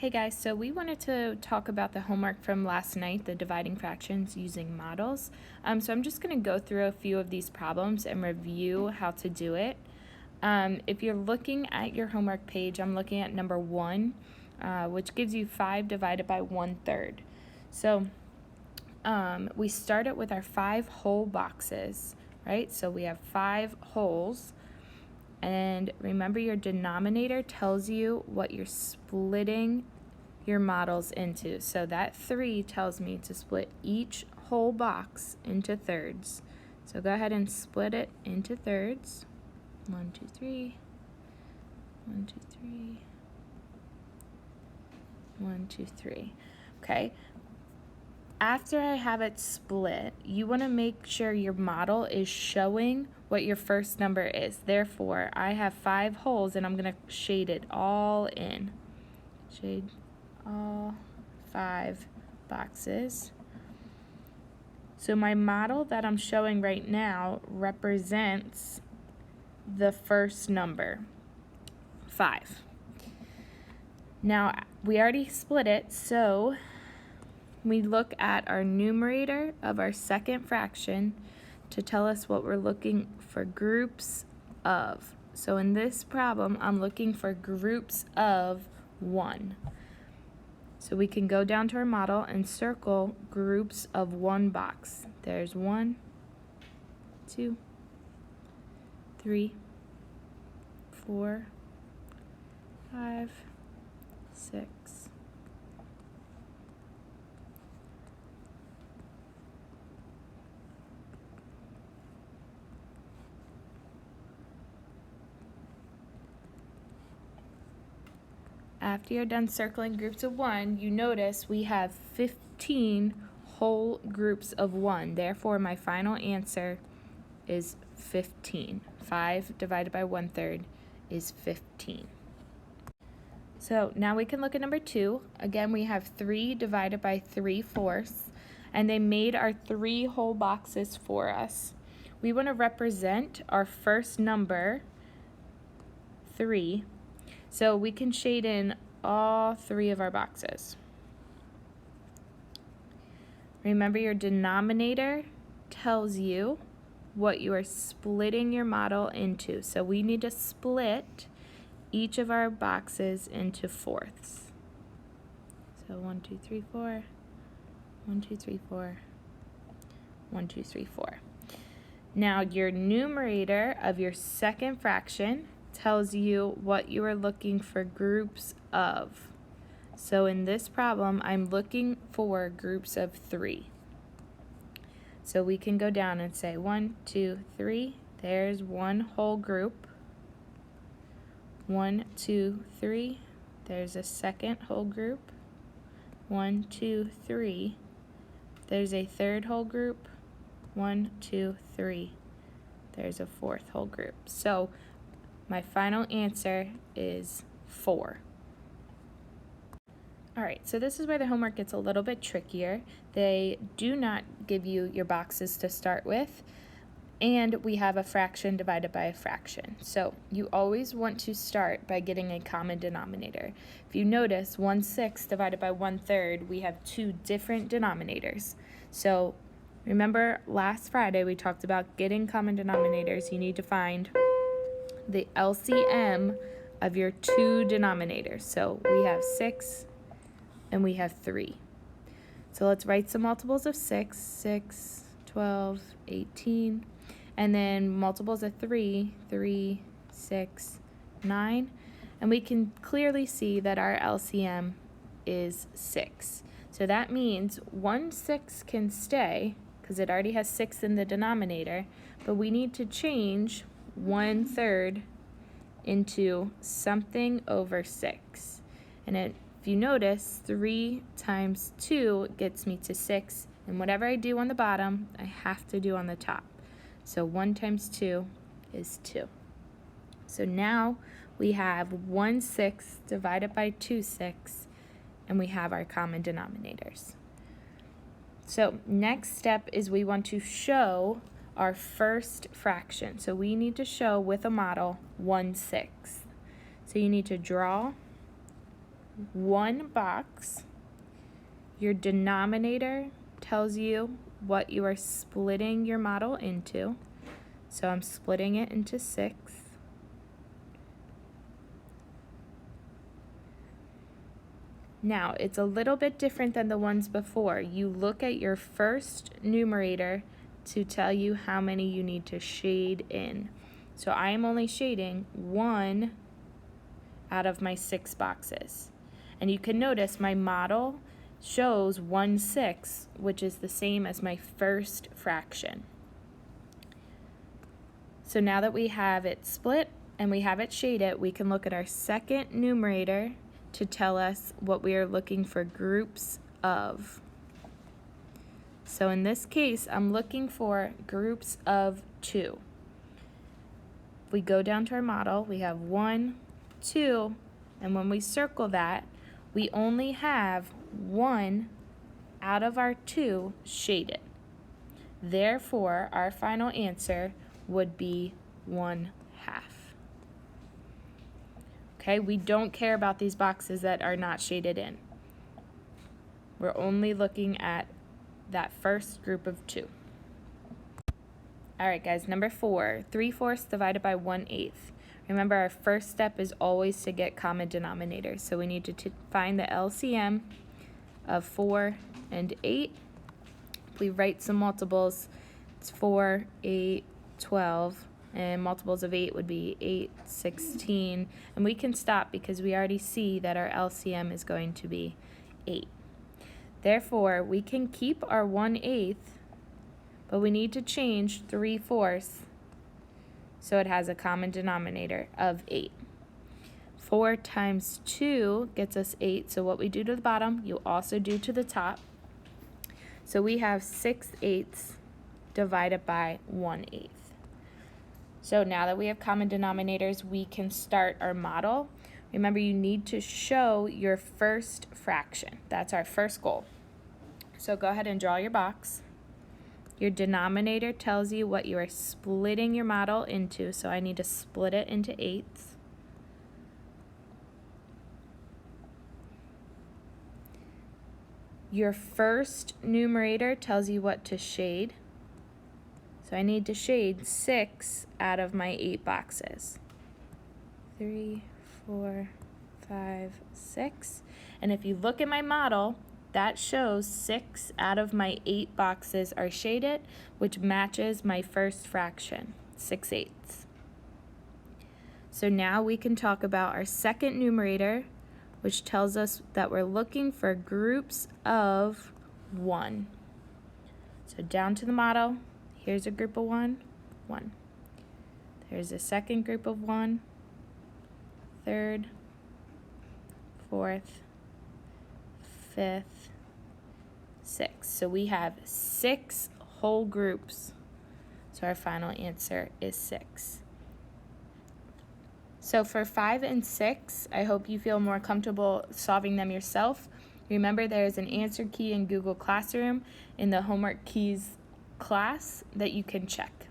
Hey guys, so we wanted to talk about the homework from last night, the dividing fractions using models. So I'm just going to go through a few of these problems and review how to do it. If you're looking at your homework page, I'm looking at number 1, which gives you 5 divided by 1/3. So we start it with our 5 whole boxes, right? So we have 5 wholes. And remember, your denominator tells you what you're splitting your models into. So that 3 tells me to split each whole box into thirds. So go ahead and split it into thirds. 1, 2, 3. 1, 2, 3. 1, 2, 3. Okay. After I have it split, you want to make sure your model is showing what your first number is. Therefore, I have 5 holes and I'm going to shade it all in. Shade all 5 boxes. So my model that I'm showing right now represents the first number, 5. Now, we already split it, so we look at our numerator of our second fraction to tell us what we're looking for groups of. So in this problem, I'm looking for groups of 1. So we can go down to our model and circle groups of 1 box. There's 1, 2, 3, 4, 5, 6. After you're done circling groups of 1, you notice we have 15 whole groups of 1. Therefore, my final answer is 15. 5 divided by 1/3 is 15. So now we can look at number 2. Again, we have 3 divided by 3/4, and they made our 3 whole boxes for us. We want to represent our first number, 3. So we can shade in all 3 of our boxes. Remember, your denominator tells you what you are splitting your model into. So we need to split each of our boxes into fourths. So 1, 2, 3, 4. 1, 2, 3, 4. 1, 2, 3, 4. Now your numerator of your second fraction tells you what you are looking for groups of. So in this problem, I'm looking for groups of 3. So we can go down and say 1, 2, 3. There's 1 whole group. 1, 2, 3. There's a second whole group. 1, 2, 3. There's a third whole group. 1, 2, 3. There's a fourth whole group. So my final answer is 4. Alright, so this is where the homework gets a little bit trickier. They do not give you your boxes to start with, and we have a fraction divided by a fraction. So you always want to start by getting a common denominator. If you notice, 1/6 divided by 1/3, we have 2 different denominators. So remember last Friday we talked about getting common denominators. You need to find the LCM of your 2 denominators. So we have 6 and we have 3. So let's write some multiples of 6, 6, 12, 18, and then multiples of 3, 3, 6, 9, and we can clearly see that our LCM is 6. So that means 1/6 can stay because it already has 6 in the denominator, but we need to change 1/3 into something over 6. And if you notice, 3 times 2 gets me to 6, and whatever I do on the bottom, I have to do on the top. So 1 times 2 is 2. So now we have 1/6 divided by 2/6, and we have our common denominators. So next step is we want to show our first fraction. So we need to show with a model 1/6. So you need to draw one box. Your denominator tells you what you are splitting your model into. So I'm splitting it into 6. Now, it's a little bit different than the ones before. You look at your first numerator to tell you how many you need to shade in. So I am only shading 1 out of my 6 boxes. And you can notice my model shows 1/6, which is the same as my first fraction. So now that we have it split and we have it shaded, we can look at our second numerator to tell us what we are looking for groups of. So in this case, I'm looking for groups of 2. If we go down to our model, we have 1, 2, and when we circle that, we only have 1 out of our 2 shaded. Therefore, our final answer would be 1/2. Okay, we don't care about these boxes that are not shaded in. We're only looking at that first group of 2. All right, guys, number 4, 3/4 divided by 1/8. Remember, our first step is always to get common denominators. So we need to find the LCM of 4 and 8. If we write some multiples, it's 4, 8, 12. And multiples of 8 would be 8, 16. And we can stop because we already see that our LCM is going to be 8. Therefore, we can keep our 1/8, but we need to change 3/4 so it has a common denominator of 8. 4 times 2 gets us 8, so what we do to the bottom, you also do to the top. So we have 6/8 divided by 1/8. So now that we have common denominators, we can start our model. Remember, you need to show your first fraction. That's our first goal. So go ahead and draw your box. Your denominator tells you what you are splitting your model into, so I need to split it into 8s. Your first numerator tells you what to shade. So I need to shade 6 out of my 8 boxes. 3, 4, 5, 6. And if you look at my model, that shows 6 out of my 8 boxes are shaded, which matches my first fraction, 6/8. So now we can talk about our second numerator, which tells us that we're looking for groups of 1. So down to the model. Here's a group of 1, 1. There's a second group of 1, third, fourth, fifth, sixth. So we have 6 whole groups. So our final answer is 6. So for 5 and 6, I hope you feel more comfortable solving them yourself. Remember, there is an answer key in Google Classroom in the homework keys class that you can check.